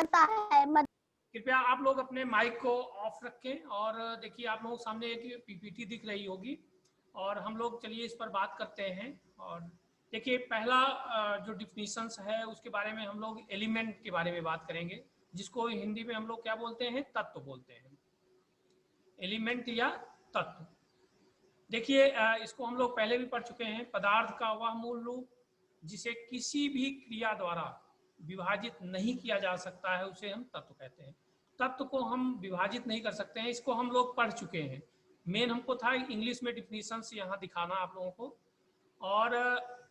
करता है। कृपया आप लोग अपने माइक को ऑफ रखें और देखिए आप लोगों के सामने एक पीपीटी दिख रही होगी और हम लोग चलिए इस पर बात करते हैं। और देखिए पहला जो डिफिनीशंस है उसके बारे में हम लोग एलिमेंट के बारे में बात करेंगे, जिसको हिंदी में हम लोग क्या बोलते हैं, तत्व बोलते हैं, एलिमेंट या तत्व। देखिए इसको हम लोग पहले भी पढ़ चुके हैं। पदार्थ का वह मूल रूप जिसे किसी भी क्रिया द्वारा विभाजित नहीं किया जा सकता है उसे हम तत्व कहते हैं। तत्व को हम विभाजित नहीं कर सकते हैं, इसको हम लोग पढ़ चुके हैं। मेन हमको था इंग्लिश में डिफिनीशंस यहाँ दिखाना आप लोगों को। और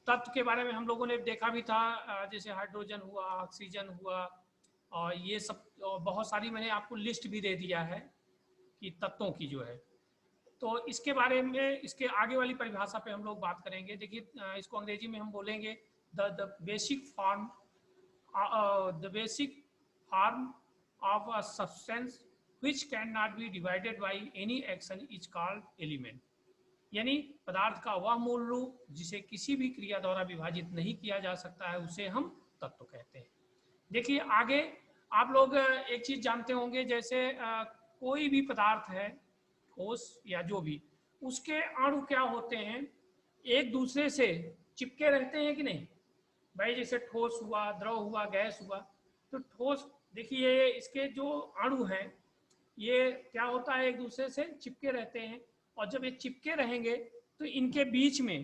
तत्व के बारे में हम लोगों ने देखा भी था, जैसे हाइड्रोजन हुआ, ऑक्सीजन हुआ, और ये सब बहुत सारी मैंने आपको लिस्ट भी दे दिया है कि तत्वों की जो है। तो इसके बारे में इसके आगे वाली परिभाषा पे हम लोग बात करेंगे। देखिए इसको अंग्रेजी में हम बोलेंगे the basic form of a substance which can not be divided by any action is called element. यानी पदार्थ का वह मूल रूप जिसे किसी भी क्रिया द्वारा विभाजित नहीं किया जा सकता है उसे हम तत्व कहते हैं। देखिए आगे आप लोग एक चीज जानते होंगे, जैसे कोई भी पदार्थ है, ठोस या जो भी, उसके अणु क्या होते हैं, एक दूसरे से चिपके रहते हैं कि नहीं भाई। जैसे ठोस हुआ, द्रव हुआ, गैस हुआ। तो ठोस देखिए इसके जो अणु हैं ये क्या होता है, एक दूसरे से चिपके रहते हैं। और जब ये चिपके रहेंगे तो इनके बीच में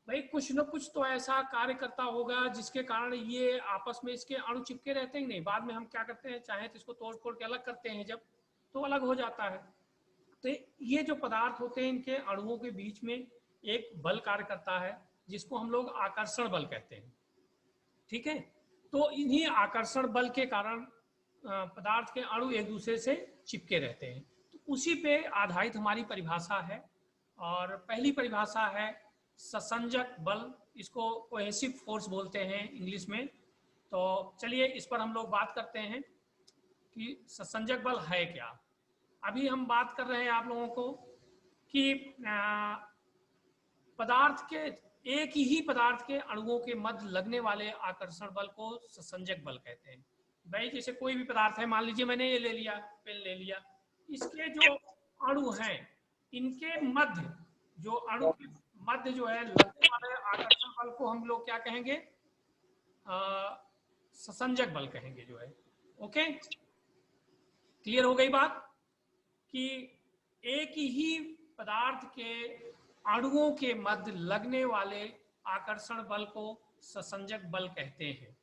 भाई कुछ न कुछ तो ऐसा कार्य करता होगा जिसके कारण ये आपस में इसके अणु चिपके रहते हैं नहीं। बाद में हम क्या करते हैं, चाहे तो इसको तोड़ फोड़ के अलग करते हैं, जब तो अलग हो जाता है। तो ये जो पदार्थ होते हैं इनके अणुओं के बीच में एक बल कार्य करता है जिसको हम लोग आकर्षण बल कहते हैं। ठीक है, तो इन्हीं आकर्षण बल के कारण पदार्थ के अणु एक दूसरे से चिपके रहते हैं। तो उसी पे आधारित हमारी परिभाषा है। और पहली परिभाषा है ससंजक बल, इसको कोहेसिव फोर्स बोलते हैं इंग्लिश में। तो चलिए इस पर हम लोग बात करते हैं कि ससंजक बल है क्या। अभी हम बात कर रहे हैं आप लोगों को कि पदार्थ के एक ही पदार्थ के अणुओं के मध्य लगने वाले आकर्षण बल को ससंजक बल कहते हैं। भाई जैसे कोई भी पदार्थ है, मान लीजिए मैंने ये ले लिया, पेन ले लिया, इसके जो अणु हैं इनके मध्य, जो अणु के मध्य जो है लगने वाले आकर्षण बल को हम लोग क्या कहेंगे, ससंजक बल कहेंगे जो है। ओके, क्लियर हो गई बात कि एक ही पदार्थ के अणुओं के मध्य लगने वाले आकर्षण बल को ससंजक बल कहते हैं।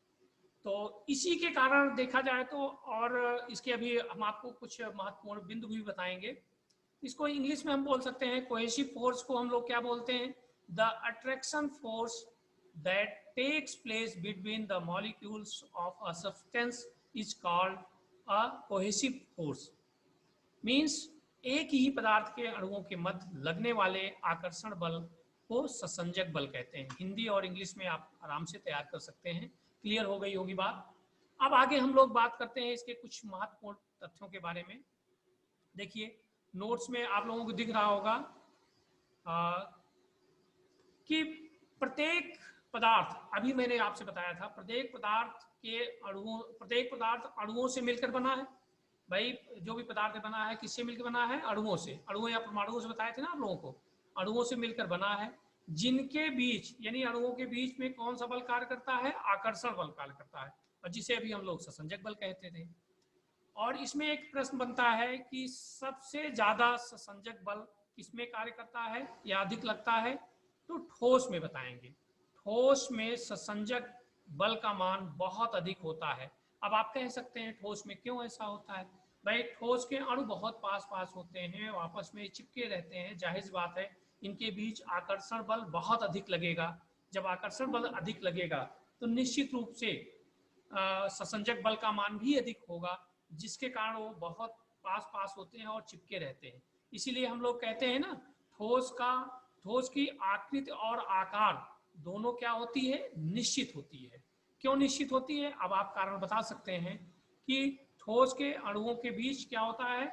तो इसी के कारण देखा जाए तो, और इसके अभी हम आपको कुछ महत्वपूर्ण बिंदु भी बताएंगे। इसको इंग्लिश में हम बोल सकते हैं कोहेसिव फोर्स को हम लोग क्या बोलते हैं, the attraction force that takes place between the molecules of a substance is called a cohesive force. Means एक ही पदार्थ के अणुओं के मध्य लगने वाले आकर्षण बल को ससंजक बल कहते हैं। हिंदी और इंग्लिश में आप आराम से तैयार कर सकते हैं। क्लियर हो गई होगी बात। अब आगे हम लोग बात करते हैं इसके कुछ महत्वपूर्ण तथ्यों के बारे में। देखिए नोट्स में आप लोगों को दिख रहा होगा कि प्रत्येक पदार्थ, अभी मैंने आपसे बताया था, प्रत्येक पदार्थ के अणुओं, प्रत्येक पदार्थ अणुओं से मिलकर बना है। भाई जो भी पदार्थ बना है किससे मिलकर बना है, अणुओं से। अणुओं या परमाणुओं से बताए थे ना आप लोगों को, अणुओं से मिलकर बना है, जिनके बीच यानी अणुओं के बीच में कौन सा बल कार्य करता है, आकर्षण बल कार्य करता है, और जिसे अभी हम लोग ससंजक बल कहते थे। और इसमें एक प्रश्न बनता है कि सबसे ज्यादा ससंजक बल किसमें कार्य करता है या अधिक लगता है, तो ठोस में बताएंगे। ठोस में ससंजक बल का मान बहुत अधिक होता है। अब आप कह सकते हैं ठोस में क्यों ऐसा होता है। भाई ठोस के अणु बहुत पास पास होते हैं, आपस में चिपके रहते हैं, जाहिर बात है इनके बीच आकर्षण बल बहुत अधिक लगेगा। जब आकर्षण बल अधिक लगेगा तो निश्चित रूप से ससंजक बल का मान भी अधिक होगा, जिसके कारण वो बहुत पास पास होते हैं और चिपके रहते हैं। इसीलिए हम लोग कहते हैं ना, ठोस की आकृति और आकार दोनों क्या होती है, निश्चित होती है। क्यों निश्चित होती है, अब आप कारण बता सकते हैं कि ठोस के अणुओं के बीच क्या होता है,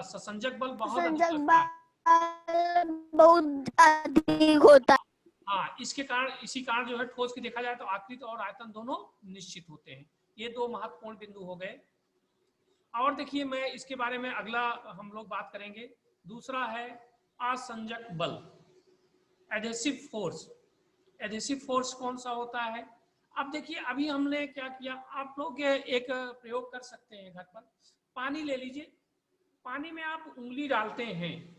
ससंजक बल बहुत अधिक लगता है, बहुत अधिक होता है। हाँ, इसके कारण, इसी कारण जो है ठोस की देखा जाए तो आकृति और आयतन दोनों निश्चित होते हैं। ये दो महत्वपूर्ण बिंदु हो गए। और देखिए मैं इसके बारे में अगला हम लोग बात करेंगे। दूसरा है असंजक बल, एडहेसिव फोर्स। एडहेसिव फोर्स कौन सा होता है? अब देखिए अभी हमने क्या किया, आप लोग एक प्रयोग कर सकते हैं घर पर। पानी ले लीजिए, पानी में आप उंगली डालते हैं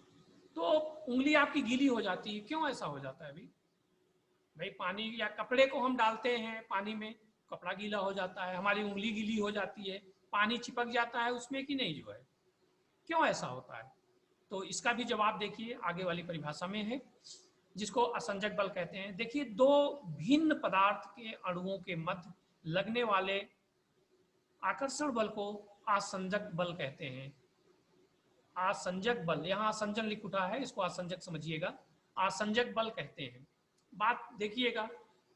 तो उंगली आपकी गीली हो जाती है। क्यों ऐसा हो जाता है? अभी भाई पानी या कपड़े को हम डालते हैं पानी में, कपड़ा गीला हो जाता है, हमारी उंगली गीली हो जाती है, पानी चिपक जाता है उसमें कि नहीं जो है। क्यों ऐसा होता है? तो इसका भी जवाब देखिए आगे वाली परिभाषा में है, जिसको असंजक बल कहते हैं। देखिए दो भिन्न पदार्थ के अणुओं के मध्य लगने वाले आकर्षण बल को असंजक बल कहते हैं। असंजक बल, यहाँ असंजन लिख उठा है, इसको असंजक समझिएगा, असंजक बल कहते हैं। बात देखिएगा,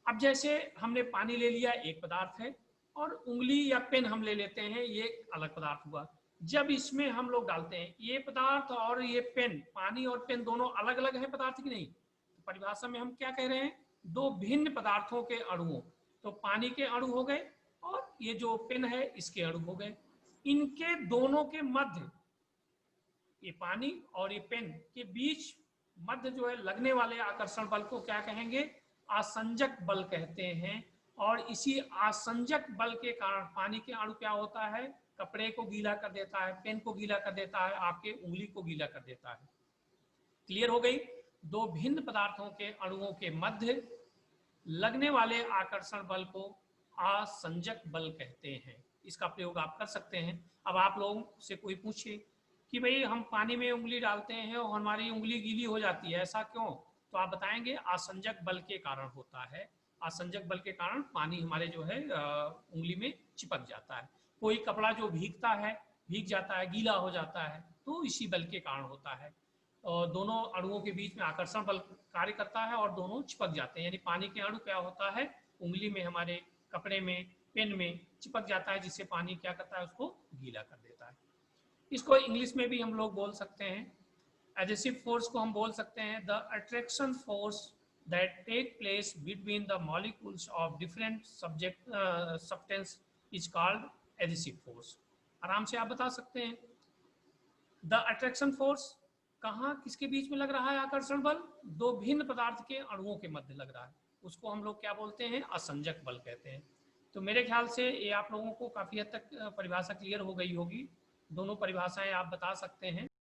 अब जैसे हमने पानी ले लिया, एक पदार्थ है, और उंगली या पेन हम ले लेते हैं, ये अलग पदार्थ हुआ। जब इसमें हम लोग डालते हैं ये पदार्थ और ये पेन, पानी और पेन दोनों अलग अलग है पदार्थ की नहीं? तो परिभाषा में हम क्या कह रहे हैं? दो भिन्न पदार्थों के अणुओं, तो पानी के अणु हो गए और ये जो पेन है इसके अणु हो गए। इनके दोनों के मध्य, ये पानी और ये पेन के बीच मध्य जो है लगने वाले आकर्षण बल को क्या कहेंगे? असंजक बल कहते हैं। और इसी असंजक बल के कारण पानी के अणु क्या होता है? कपड़े को गीला कर देता है, पेन को गीला कर देता है, आपके उंगली को गीला कर देता है। क्लियर हो गई? दो भिन्न पदार्थों के अणुओं के मध्य लगने वाले आकर्षण बल को असंजक बल कहते हैं। इसका प्रयोग आप कर सकते हैं। अब आप लोगों से कोई पूछे कि भाई हम पानी में उंगली डालते हैं और हमारी उंगली गीली हो जाती है, ऐसा क्यों? तो आप बताएंगे असंजक बल के कारण होता है। असंजक बल के कारण पानी हमारे जो है उंगली में चिपक जाता है। कोई कपड़ा जो भीगता है, भीग जाता है, गीला हो जाता है, तो इसी बल के कारण होता है। और दोनों अणुओं के बीच में आकर्षण बल कार्य करता है और दोनों चिपक जाते हैं। यानी पानी के अणु क्या होता है? उंगली में, हमारे कपड़े में, पेन में चिपक जाता है, जिससे पानी क्या करता है? उसको गीला कर देता है। इसको इंग्लिश में भी हम लोग बोल सकते हैं, एडहेसिव फोर्स को हम बोल सकते हैं the attraction force that take place between the molecules of different substance is called adhesive force. आराम से आप बता सकते हैं। द अट्रैक्शन फोर्स कहाँ किसके बीच में लग रहा है आकर्षण बल? दो भिन्न पदार्थ के अणुओं के मध्य लग रहा है, उसको हम लोग क्या बोलते हैं? असंजक बल कहते हैं। तो मेरे ख्याल से ये आप लोगों को काफी हद तक परिभाषा क्लियर हो गई होगी। दोनों परिभाषाएं आप बता सकते हैं।